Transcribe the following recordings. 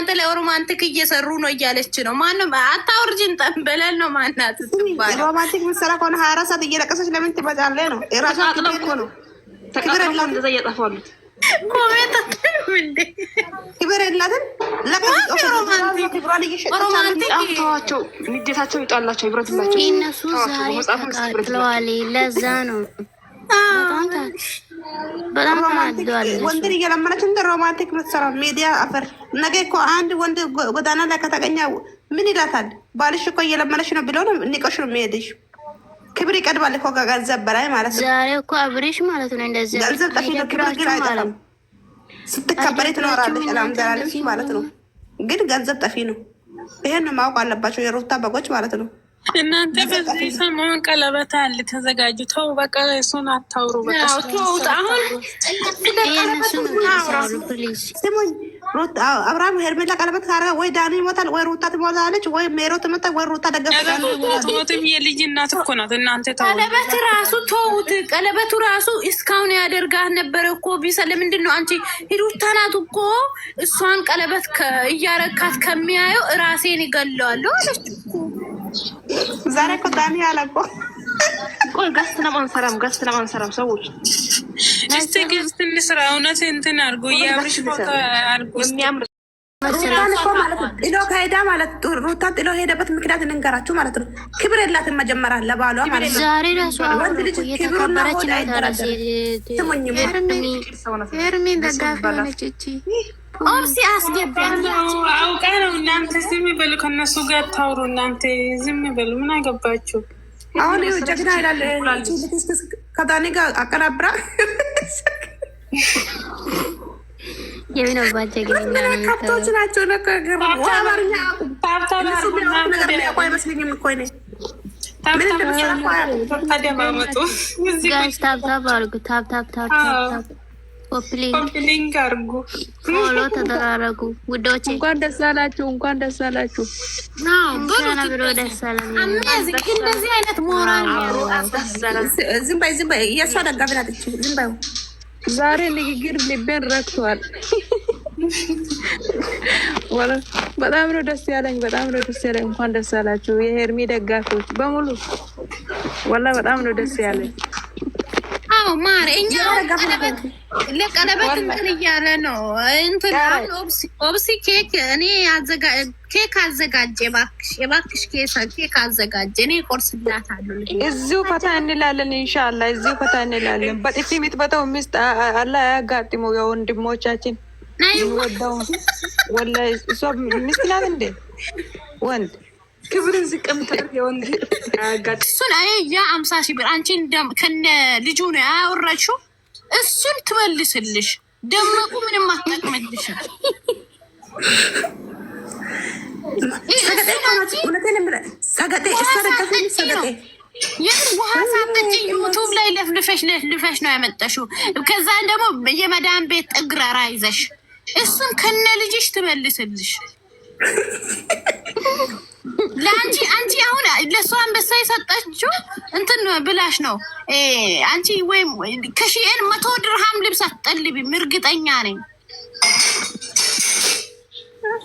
እናንተ ለሮማንቲክ እየሰሩ ነው እያለች ነው። ማንም አታውርጅን ጠንበለል ነው ማናት ትባል። ሮማንቲክ ምሰራ ከሆነ 24 ሰዓት እየለቀሰች ለምን ትመጣለህ ነው? የራሷ ክብር ነው። ክብር የላትም። እንደዛ እየጠፋሉ ኮሜንት እንዴ ክብር የላትም። ሮማንቲክ ተዋቸው፣ ንዴታቸው ይጣላቸው፣ ይብረትላቸው። እነሱ ዛሬ ተቃጥለዋል። ለዛ ነው በጣም ተናደዋል። ወንድን እየለመነች እንደ ሮማንቲክ ምትሰራ ሚዲያ አፈር። ነገ እኮ አንድ ወንድ ጎዳና ላይ ከተገኘ ምን ይላታል? ባልሽ እኮ እየለመነች ነው ብሎ ነው ንቆሽ ነው የሚሄድሽ። ክብር ይቀድማል እኮ ከገንዘብ በላይ ማለት ነው። ዛሬ እኮ አብሬሽ ማለት ነው እንደዚህ ገንዘብ ጠፊ ነው፣ ክብር ግን አይጠፋም። ስትከበሪ ትኖራለች አላምዘላለች ማለት ነው። ግን ገንዘብ ጠፊ ነው። ይሄን ማወቅ አለባቸው የሩታ በጎች ማለት ነው። እናንተ በዚህ ሰሞን ቀለበት አለ ተዘጋጁ። ተው በቃ እሱን አታውሩ። በቃ ተውት። አሁን ስሙኝ፣ አብርሃም ሄርሜላ ቀለበት ካረጋ ወይ ዳኒ ይሞታል፣ ወይ ሩታ ትሞታለች፣ ወይ ሜሮ ትመጣ፣ ወይ ሩታ ደገፍሞትም የልጅ እናት እኮ ናት። እናንተ ተው። ቀለበት ራሱ ተውት። ቀለበቱ ራሱ እስካሁን ያደርጋት ነበረ እኮ ቢሰ ለምንድን ነው አንቺ ሩታ ናት እኮ እሷን ቀለበት እያረካት ከሚያየው ራሴን ይገለዋለሁ አለች እኮ። ዛሬ እኮ ዳኒ አለ እኮ ቆይ ገስት ለማንሰራም ሰዎች እስቲ ገስት እንስራ። እውነት እንትን አድርጎ የአብርሽ ፎቶ አድርጎ የሚያምር ሩታን እኮ ማለት ነው ጥሎ ከሄዳ ማለት ሩታን ጥሎ ሄደበት ምክንያት እንንገራችሁ ማለት ነው። ክብር የላትም መጀመሪያ ለባሏ ማለት ነው። ዛሬ ራሱ ወንድ ልጅ ክብሩና ሆድ አይደረስም። ስሙኝ ሄርሜን ደጋፊ ሆነች እቺ ኦብሲ አስገባላችሁ። አውቃ ነው። እናንተ ዝም በሉ፣ ከነሱ ጋር ታውሩ። እናንተ ዝም በሉ። ምን አገባችሁ? አሁን ጀግና ይላል ከዳኒ ጋር አቀናብራ የሚነባቸው ከብቶች ናቸው። አማርኛ አይመስለኝም እኮ ምን ተደማመጡ። ታብታብ አርጉ። ታብታብ ኮምፕሊንግ አርጉ። ፎሎ ተደራረጉ ውዶች። እንኳን ደስ አላችሁ፣ እንኳን ደስ አላችሁ። ብሎ ደስ አለን። እንደዚህ አይነት ሞራል ዝም በይ። የእሷ ደጋፊ ናት። ዝም በይ። ዛሬ ንግግር ልቤን ረክቷል። በጣም ነው ደስ ያለኝ፣ እንኳን ደስ አላችሁ የሄርሚ ደጋፊዎች በሙሉ። ወላ በጣም ነው ደስ ያለኝ። አዎ ማር እኛ ለቀለበት እንትን እያለ ነው እንትን ኦብሲ ኬክ እኔ ኬክ አዘጋጀ። እባክሽ ኬክ አዘጋጀ። እኔ ቆርስላታለሁ። እዚሁ ፈታ እንላለን ኢንሻአላህ። እዚሁ ፈታ እንላለን። በጥፊ የምትመታው ሚስት አላህ ያጋጥመው። የወንድሞቻችን ወዳው ወላሂ እሷ ሚስት ናት እንዴ ወንድ ክብርን ዝቀምታል የወንድ አጋጥ እሱን ያ 50 ሺህ ብር አንቺ ከነ ልጁ ነው ያወራችው። እሱን ትመልስልሽ። ደመቁ ምንም አትጠቅምልሽ። ውሃ ሳጠጪ ዩቱብ ላይ ለፍልፈሽ ነው ያመጣሽው። ከዛን ደግሞ የመዳን ቤት እግረራ ይዘሽ እሱን ከነ ልጅሽ ትመልስልሽ። ለአንቺ አሁን ለእሷ አንበሳ የሰጠችው እንትን ብላሽ ነው። አንቺ ወይም ከሺኤን 100 ድርሃም ልብስ አትጠልቢም፣ እርግጠኛ ነኝ።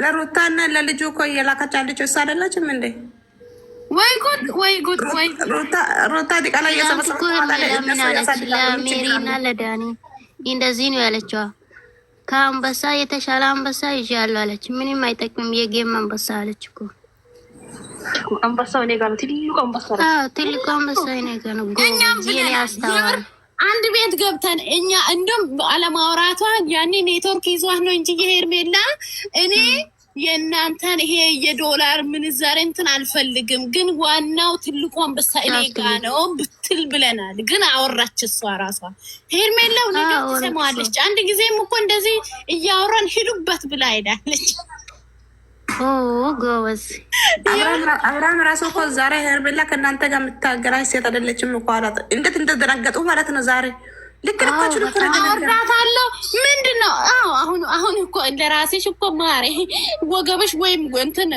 ለሩታና ለልጁ እኮ እየላከች ያለችው እሷ አይደለችም እንዴ? ወይ ጉድ! ሩታ ዲቃላ ለሜሪና ለዳኒ እንደዚህ ነው ያለችዋ። ከአንበሳ የተሻለ አንበሳ ይዣለሁ አለች። ምንም አይጠቅምም የጌም አንበሳ አለች እኮ። አንበሳው እኔ ጋር ነው። ትልቁ አንበሳ እኔ ጋር ነው። ጎ ያስተዋል። አንድ ቤት ገብተን እኛ እንደውም አለማውራቷ ያኔ ኔትወርክ ይዟት ነው እንጂ የሄርሜላ እኔ የእናንተን ይሄ የዶላር ምንዛሬ እንትን አልፈልግም፣ ግን ዋናው ትልቁ አንበሳ እኔ ጋ ነው ብትል ብለናል። ግን አወራች እሷ ራሷ ሄርሜላው ነገር ትሰማለች። አንድ ጊዜም እኮ እንደዚህ እያወራን ሂዱበት ብላ ሄዳለች። ጎበዝ አብርሃም ራሱ እኮ ዛሬ ሄርሜላ ከእናንተ ጋር የምታገናኝ ሴት አይደለችም እኮ አላት። እንዴት እንደደነገጡ ማለት ነው። ዛሬ ልክ ልኮችን እኮ አወርዳታለሁ። ምንድን ነው? አሁን እኮ ለራሴሽ እኮ ማሬ ወገብሽ ወይም እንትን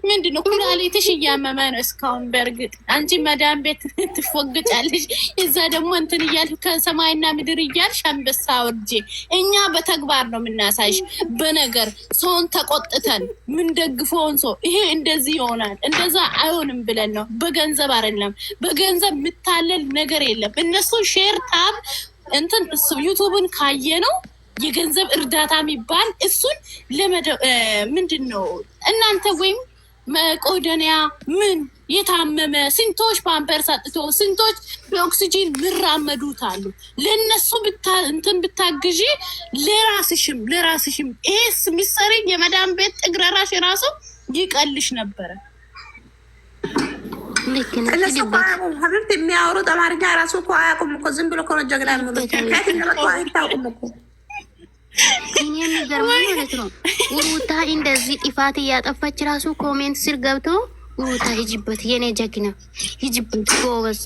ምንድን ነው ኩላሊትሽ እያመመ ነው እስካሁን። በእርግጥ አንቺ መዳን ቤት ትፎግጫለሽ፣ እዛ ደግሞ እንትን እያልሽ ከሰማይና ምድር እያልሽ አንበሳ ወርጄ። እኛ በተግባር ነው የምናሳይሽ፣ በነገር ሰውን ተቆጥተን ምንደግፈውን ሰው ይሄ እንደዚህ ይሆናል እንደዛ አይሆንም ብለን ነው። በገንዘብ አይደለም፣ በገንዘብ የምታለል ነገር የለም። እነሱ ሼር ታብ እንትን ዩቱብን ካየ ነው የገንዘብ እርዳታ የሚባል እሱን ምንድን ነው እናንተ ወይም መቆደኒያ ምን የታመመ ስንቶች ፓምፐርስ አጥቶ ስንቶች በኦክሲጂን ምራመዱት አሉ። ለነሱ እንትን ብታግዢ ለራስሽም ይሄስ ሚሰሪ የመዳን ቤት ጥግረራሽ የራሱ ይቀልሽ ነበረ። እነሱ ሀብት የሚያወሩት አማርኛ ራሱ እኮ አያውቁም እኮ ዝም ብሎ እኮ ነው ጀግና የሚሉት። ከየት እንደመጡ አይታወቁም እኮ። እኔ የሚገርመው ማለት ነው ሩታ እንደዚህ ጥፋት እያጠፋች ራሱ ኮሜንት ስር ገብቶ ሩታ ሂጅበት፣ የኔ ጀግና ሂጅበት፣ ጎበዝ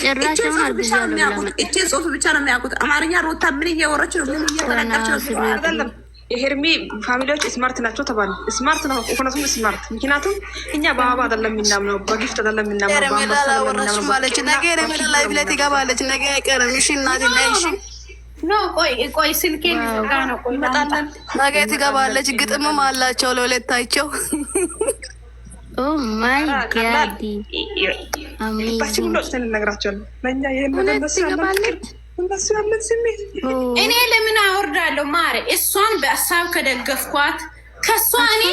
ጭራሽ ነው አርግዣለሁ። እቺ ጽሁፍ ብቻ ነው የሚያውቁት አማርኛ። ሩታ ምን እየወረች ነው? ምን እየተናገረች ነው? አይደለም የሄርሚ ፋሚሊዎች ስማርት ናቸው ተባለ። ስማርት ነው እኮነቱም ስማርት። ምክንያቱም እኛ በአበባ አይደለም የምናምነው፣ በጊፍት አይደለም የምናምነው። ማለች ነገ ረሜላ ላይቭ ላይ ትገባለች። ነገ አይቀርም። እሺ እናት ላይ እሺ ኖ ቆይ ስልኬ ሊዘጋ ነው። ቆይ ነገ ትገባለች። ግጥምም አላቸው ለሁለታቸው። ኦ ማይ ጋድ አሜን ነው ነግራቸዋለሁ። ለኛ ይሄን ነው እንደሱ ያለን ስሜት እኔ ለምን አወርዳለሁ ማሬ? እሷን በሀሳብ ከደገፍኳት ከሷ እኔ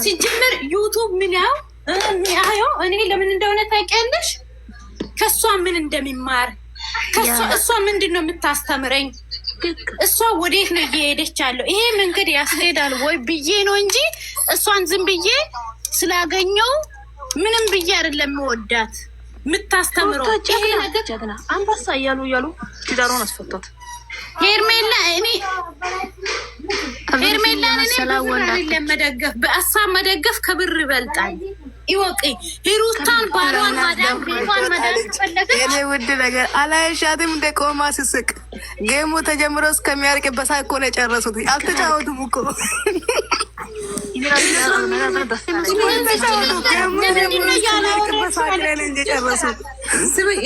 ሲጀምር ዩቱብ ምን ያው እኔ ለምን እንደሆነ ታውቂያለሽ? ከሷ ምን እንደሚማር እሷ ምንድን ነው የምታስተምረኝ? እሷ ወዴት ነው እየሄደች ያለው? ይሄ መንገድ ያስሄዳል ወይ ብዬ ነው እንጂ እሷን ዝም ብዬ ስላገኘው ምንም ብዬ አይደለም የምወዳት። የምታስተምረው ይሄ ነገር ጀግና አንበሳ እያሉ ትዳሩን አስፈቷት። ሄርሜላን እኔ መደገፍ በሀሳብ መደገፍ ከብር ይበልጣል። ይወቂ ሂሩታን ባሏን ማዳም ቤቷን ማዳም ፈለገ። እኔ ውድ ነገር አላየሻትም? እንደ ቆማ ስስቅ ጌሙ ተጀምሮ እስከሚያርቅ በሳቅ እኮ ነው የጨረሱት። አልተጫወቱም እኮ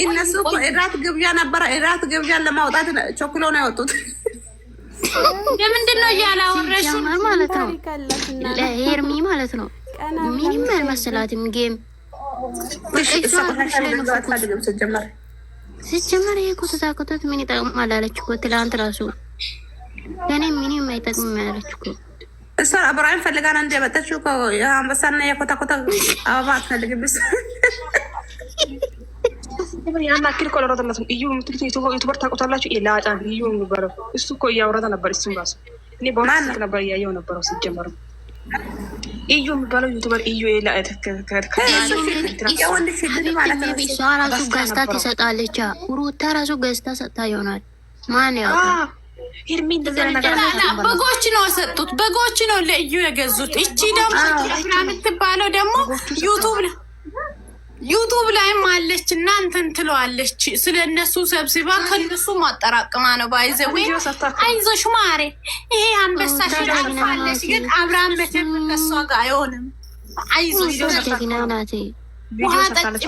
እነሱ እኮ እራት ግብዣ ነበረ። እራት ግብዣን ለማውጣት ቸኩሎ ነው ያወጡት። ለምንድን ነው እያላወረሽ ማለት ነው? ለሄርሚ ማለት ነው። ምንም አልመሰላትም። ጌም ሲጀመር ይሄ ኮተታ ምን ይጠቅማል አለች እኮ ትላንት ራሱ። ለእኔ ምንም አይጠቅምም ያለች እኮ እሷ አብራን ፈልጋ ነው እንደመጣችው እኮ የአንበሳና የኮታ አበባ አትፈልግም። ያን አክል ኮሎራተላችሁ እዩ ምትልት ዩቲዩበር ታውቁታላችሁ። ላጫ እዩ የሚባለው እሱ እኮ እያወራታ ነበር። እሱም ራሱ እኔ በማን ነበር እያየው ነበረው ሲጀመር እዩ የሚባለው ዩቲዩበር እዩ ራሱ ገዝታ ትሰጣለች። ሩታ ራሱ ገዝታ ሰጥታ ይሆናል። ማን ያውቃል? በጎች ነው የሰጡት። በጎች ነው ለእዩ የገዙት። እቺ ደግሞ የምትባለው ደግሞ ዩቱብ ላይም አለች እና እንትን ትለዋለች። ስለ እነሱ ሰብስባ ከነሱ ማጠራቅማ ነው። ባይዘዌ አይዞሽ ማሬ፣ ይሄ አንበሳ ሽራፋለች። ግን አብርሃም በተም ከሷ ጋር አይሆንም። አይዞሽ ውሃ ጠጭ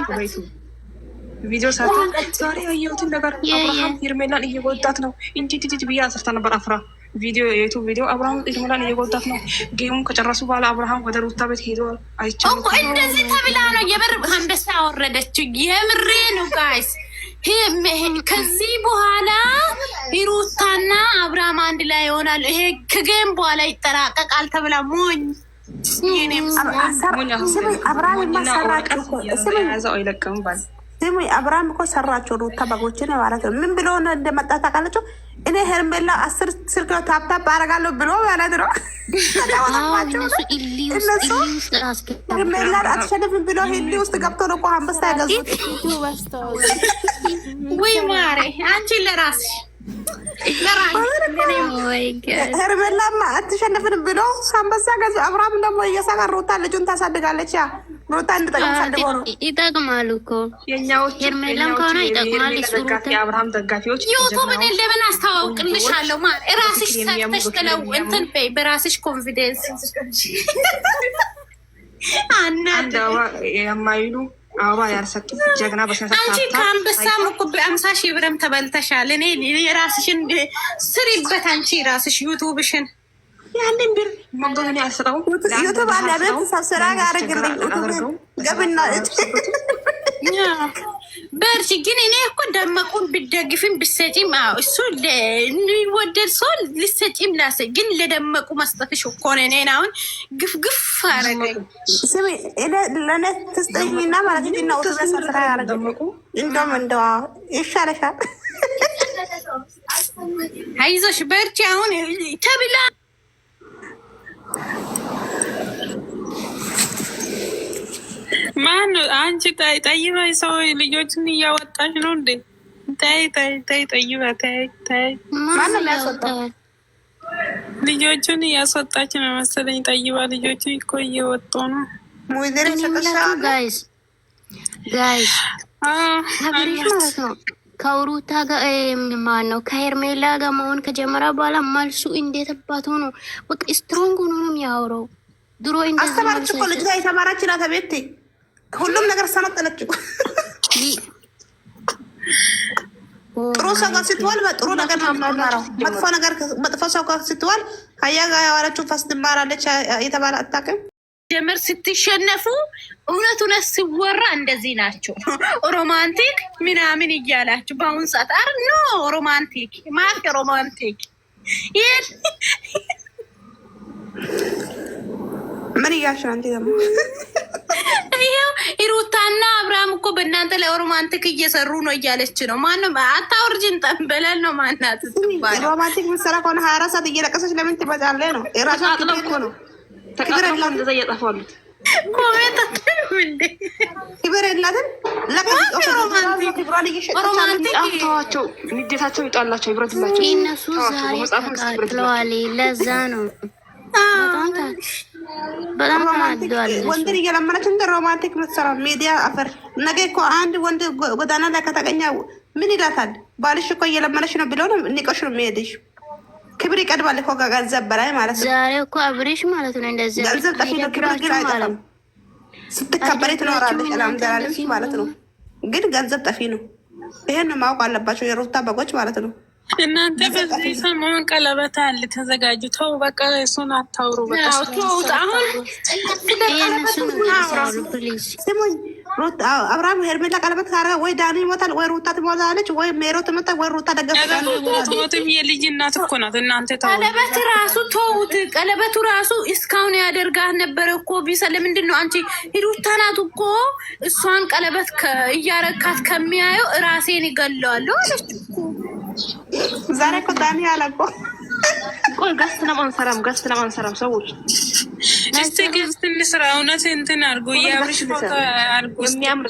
ቪዲዮ ሳታ ዛሬ ያየሁትን ነገር አብርሃም ሄርሜላን እየጎዳት ነው እንጂ ብዬ አስርታ ነበር። አፍራ ቪዲዮ የዩቱብ ቪዲዮ አብርሃም ሄርሜላን እየጎዳት ነው። ጌሙን ከጨረሱ በኋላ አብርሃም ወደ ሩታ ቤት ሄዶ አይቻልም እኮ እንደዚህ ተብላ ነው የብር አንበሳ ያወረደችው። የምሬ ነው ጋይስ። ከዚህ በኋላ ሩታና አብርሃም አንድ ላይ ይሆናል። ይሄ ከጌም በኋላ ይጠራቀቃል ተብላ ሞኝ ስሙ አብርሃም እኮ ሰራቸው ሩታ በጎችን ማለት ነው። ምን ብሎ እንደመጣ ታውቃላችሁ? እኔ ሄርሜላ 10 ስልክ ታፕታፕ አደርጋለሁ ብሎ ማለት ነው። እነሱ ሄርሜላን አትሸንፍም ብሎ ሂንዲ ውስጥ ገብቶ ነው እኮ አንበሳ ያገዙት። ወይ ማሬ አንቺ ለራስሽ ሄርሜላማ አትሸንፍንም ብሎ አንበሳ ገዙ። አብርሃም ደግሞ እየሰራ ሩታ ልጁን ታሳድጋለች። ያ ሩታ እንድጠቅም ፈልጎ ነው። ይጠቅማሉ እኮ ሄርሜላም ከሆነ ይጠቅማል። የአብርሃም ደጋፊዎች ዩቱብን እንደምን አስተዋውቅልሻለሁ ማለት ራስሽ ሰርተሽ ተለው እንትን በይ በራስሽ ኮንፊደንስ አንድ የማይሉ አበባ ያልሰጡ ጀግና በሰንሰ አንቺ ከአንበሳም እኮ በ50 ሺህ ብርም ተበልተሻል። እኔ የራስሽን ስሪበት አንቺ ራስሽ ዩቱብሽን ያንን ብር መንገዱን ያልሰጠው ዩቱብ አለ ቤት ሰብስራ ጋር አረግልኝ ዩቱብ ገብና በርቺ። ግን እኔ እኮ ደመቁን ብደግፍም ብሰጪም እሱ የሚወደድ ሰው ልሰጪም ላሰ ግን ለደመቁ መስጠትሽ እኮ ነው። እኔን አሁን ግፍግፍ አረገኝ። ስሚ ለእኔ ትስጠኝና ማለት ነው ዩቱብ ሰብስራ ያረግልኝ እንደው ይሻለሻል። አይዞሽ በርቺ። አሁን ተብላ ማን አንቺ ጠይባ ሰው ልጆችን እያወጣች ነው እንዴ? ታይ ጠይባ ታይ ማን ነው ያስወጣው? ልጆቹን እያስወጣች ነው መሰለኝ። ጠይባ ልጆቹ እኮ እየወጡ ነው። ሙይዘር ይሰጣሻል ጋይስ አብሬሽ ማለት ነው። ከሩታ ጋር ማን ነው ከሄርሜላ ጋር መሆን ከጀመረ በኋላ መልሱ እንዴት አባቱ ነው። በቃ ስትሮንግ ሆኖ ነው የሚያወራው። ድሮ እንደዚህ አስተማረች እኮ ልጅ የተማረች ናት። ቤት ሁሉም ነገር ሰነጠለች እኮ። ጥሩ ሰው ጋር ስትዋል በጥሩ ነገር ነው የምትማረው። መጥፎ ሰው ጋር ስትዋል ከያ ጋር ያወራችው ፈስ ትማራለች የተባለ አታውቅም። ጀመር ስትሸነፉ እውነት ሲወራ እንደዚህ ናቸው። ሮማንቲክ ምናምን እያላችሁ በአሁን ሰዓት አር ኖ ሮማንቲክ ማክ ሮማንቲክ ምን እያልሽ ነው አንቺ ደግሞ? ይሄው ሩታና አብርሃም እኮ በእናንተ ላይ ሮማንቲክ እየሰሩ ነው እያለች ነው። ማንም አታወርጅን ጠንበለል ነው ማናት ትባል። ሮማንቲክ ምሰራ ከሆነ 24 ሰዓት እየለቀሰች ለምን ትመጣለህ ነው? የራሷ እኮ ነው። ክብር የላትም። እንደዛ እየጠፋሉት ኮሜንት እንዴ ክብር የላትም። ሮማንቲክ አፍተዋቸው ንዴታቸው ይጣላቸው ይብረትላቸው። እነሱ ዛሬ ተቃጥለዋል። ለዛ ነው በጣም ተናደዋል። ወንድን እየለመነች እንደ ሮማንቲክ ምትሰራ ሚዲያ አፈር። ነገ እኮ አንድ ወንድ ጎዳና ላይ ከተገኘ ምን ይላታል? ባልሽ እኮ እየለመነች ነው ብሎ ነው ንቀሽ ነው የሚሄድሽ። ክብር ይቀድማል እኮ ከገንዘብ በላይ ማለት ነው። ዛሬ እኮ አብሬሽ ማለት ነው እንደዚህ ገንዘብ ጠፊ ነው። ክብር ግን አይጠፋም። ስትከበሪ ትኖራለች አላምዘላለች ማለት ነው። ግን ገንዘብ ጠፊ ነው። ይሄን ማወቅ አለባቸው የሩታ በጎች ማለት ነው። እናንተ በዚህ ሰሞን ቀለበት አለ ተዘጋጁ። ተው በቃ እሱን አታውሩ። በቃ አሁን ስሙኝ፣ አብርሃም ሄርሜላ ቀለበት ካረገ ወይ ዳኒ ይሞታል፣ ወይ ሩታ ትሞታለች፣ ወይ ሜሮ ትሞታ፣ ወይ ሩታ ደገፍሞትም የልጅ እናት እኮ ናት። እናንተ ተው። ቀለበት ራሱ ተውት። ቀለበቱ ራሱ እስካሁን ያደርጋት ነበረ እኮ ቢሰ ለምንድን ነው አንቺ ሩታ ናት እኮ እሷን ቀለበት እያረካት ከሚያየው ራሴን ይገለዋለሁ አለች እኮ። ዛሬ እኮ ዳኒ አለ እኮ ቆይ ገስት ለማንሰራም ሰዎች እስቲ ገስት እንስራ። እውነት እንትን አድርጎ የአብርሽ ፎቶ አድርጎ የሚያምር